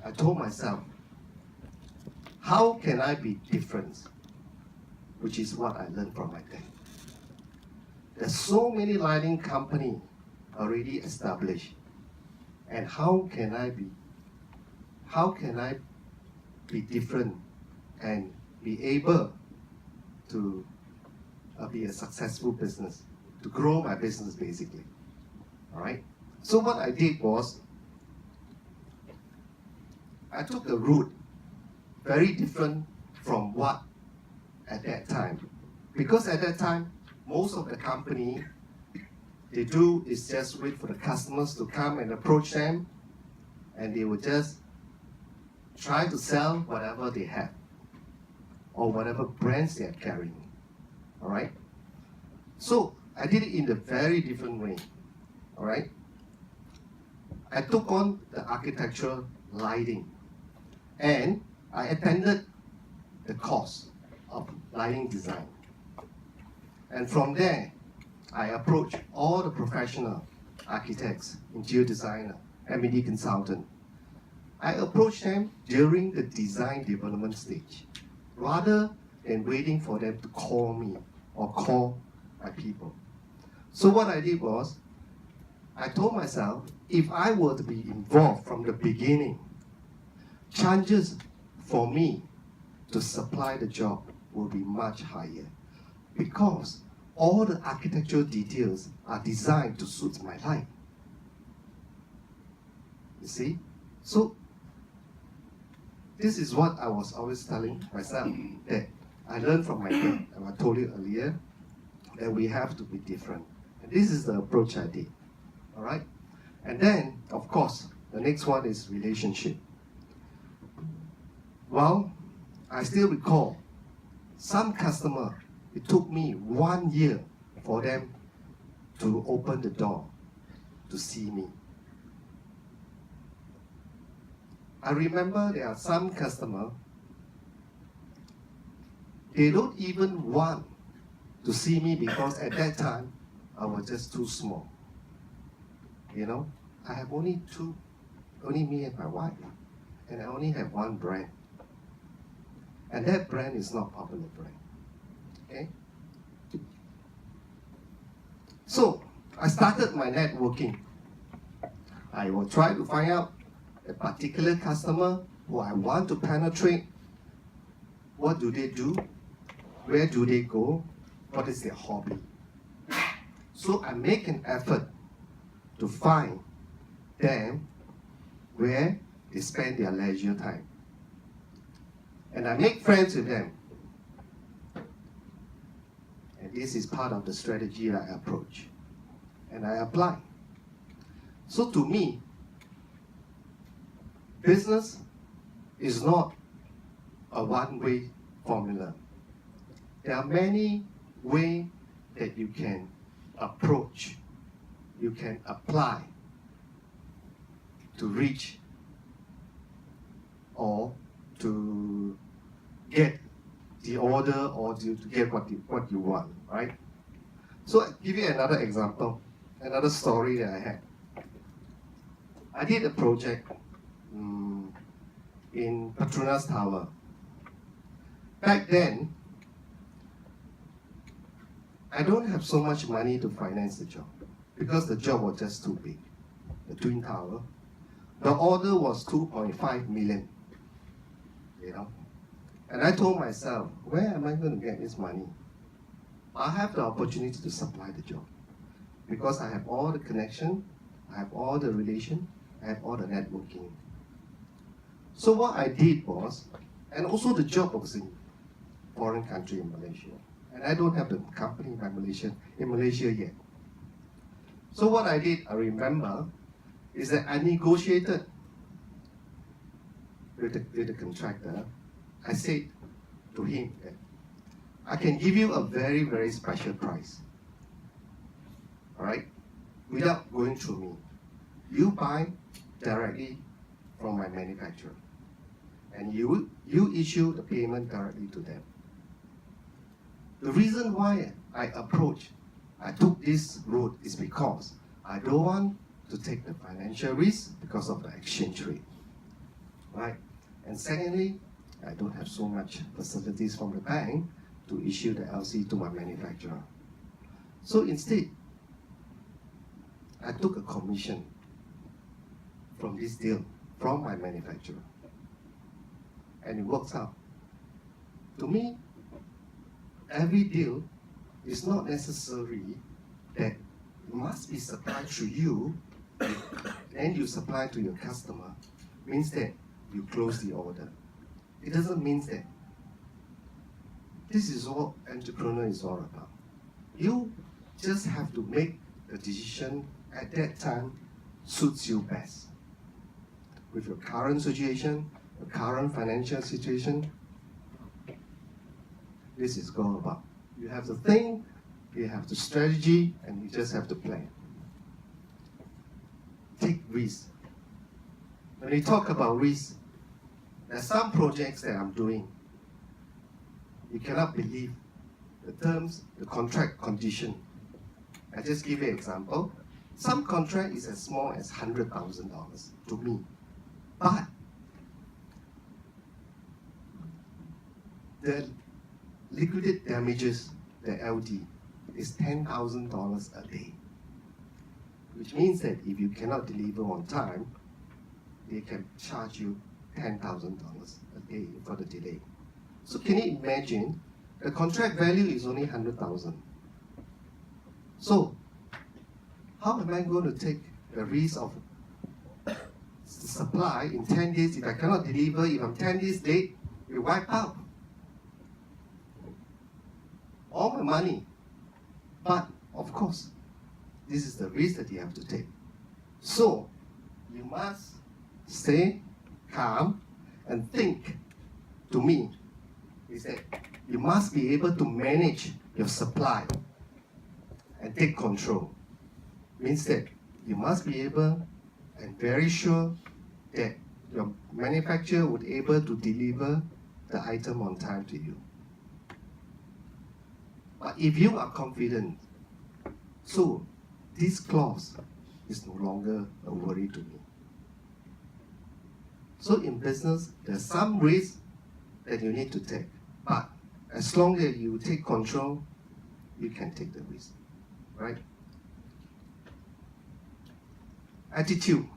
I told myself, how can I be different? Which is what I learned from my dad. There's so many lighting companies already established. And how can I be different and be able to be a successful business, to grow my business basically. All right? So what I did was, I took a route very different from what at that time. Because at that time, most of the company, they do is just wait for the customers to come and approach them, and they will just try to sell whatever they have, or whatever brands they are carrying. All right? So I did it in a very different way. All right? I took on the architectural lighting, and I attended the course of lighting design. And from there, I approached all the professional architects, interior designer, MED consultant. I approached them during the design development stage, rather than waiting for them to call me or call my people. So what I did was, I told myself, if I were to be involved from the beginning, chances for me to supply the job will be much higher, because all the architectural details are designed to suit my life. You see? So, this is what I was always telling myself, that I learned from my dad, and I told you earlier, that we have to be different. And this is the approach I did. All right? And then, of course, the next one is relationship. Well, I still recall some customer, it took me 1 year for them to open the door to see me. I remember there are some customer, they don't even want to see me because at that time, I was just too small. You know, I have only me and my wife, and I only have one brand. And that brand is not a popular brand. Okay? So, I started my networking. I will try to find out a particular customer who I want to penetrate. What do they do? Where do they go? What is their hobby? So I make an effort to find them where they spend their leisure time. And I make friends with them. And this is part of the strategy that I approach. And I apply. So to me, business is not a one-way formula. There are many ways that you can approach, you can apply to reach or to get the order or to get what you want, right? So I'll give you another example, another story that I had. I did a project in Petronas Tower. Back then, I don't have so much money to finance the job because the job was just too big. The Twin Tower. The order was 2.5 million. You know? And I told myself, where am I going to get this money? I have the opportunity to supply the job because I have all the connection, I have all the relation, I have all the networking. So what I did was, and also the job was in foreign country in Malaysia. And I don't have the company in Malaysia yet. So what I did, I remember, is that I negotiated with the contractor. I said to him that I can give you a very, very special price. All right? Without going through me. You buy directly from my manufacturer. And you issue the payment directly to them. The reason why I took this route is because I don't want to take the financial risk because of the exchange rate. Right? right? And secondly, I don't have so much facilities from the bank to issue the LC to my manufacturer. So instead, I took a commission from this deal from my manufacturer. And it works out. To me, every deal is not necessary that it must be supplied to you and you supply to your customer. Means that you close the order. It doesn't mean that. This is what entrepreneur is all about. You just have to make the decision at that time suits you best. With your current situation, your current financial situation, this is all about. You have to think, you have the strategy, and you just have to plan. Take risks. When we talk about risks, there are some projects that I'm doing. You cannot believe the terms, the contract condition. I just give you an example. Some contract is as small as $100,000 to me. But the liquidated damages, the LD, is $10,000 a day. Which means that if you cannot deliver on time, they can charge you $10,000 a day for the delay. So can you imagine, the contract value is only $100,000. So, how am I going to take the risk of supply in 10 days? If I cannot deliver, if I'm 10 days late, we wipe out all my money. But, of course, this is the risk that you have to take. So, you must stay calm and think. To me, is that you must be able to manage your supply and take control. Means that you must be able and very sure that your manufacturer would be able to deliver the item on time to you. But if you are confident, so this clause is no longer a worry to me. So in business, there's some risk that you need to take. But as long as you take control, you can take the risk, right? Attitude.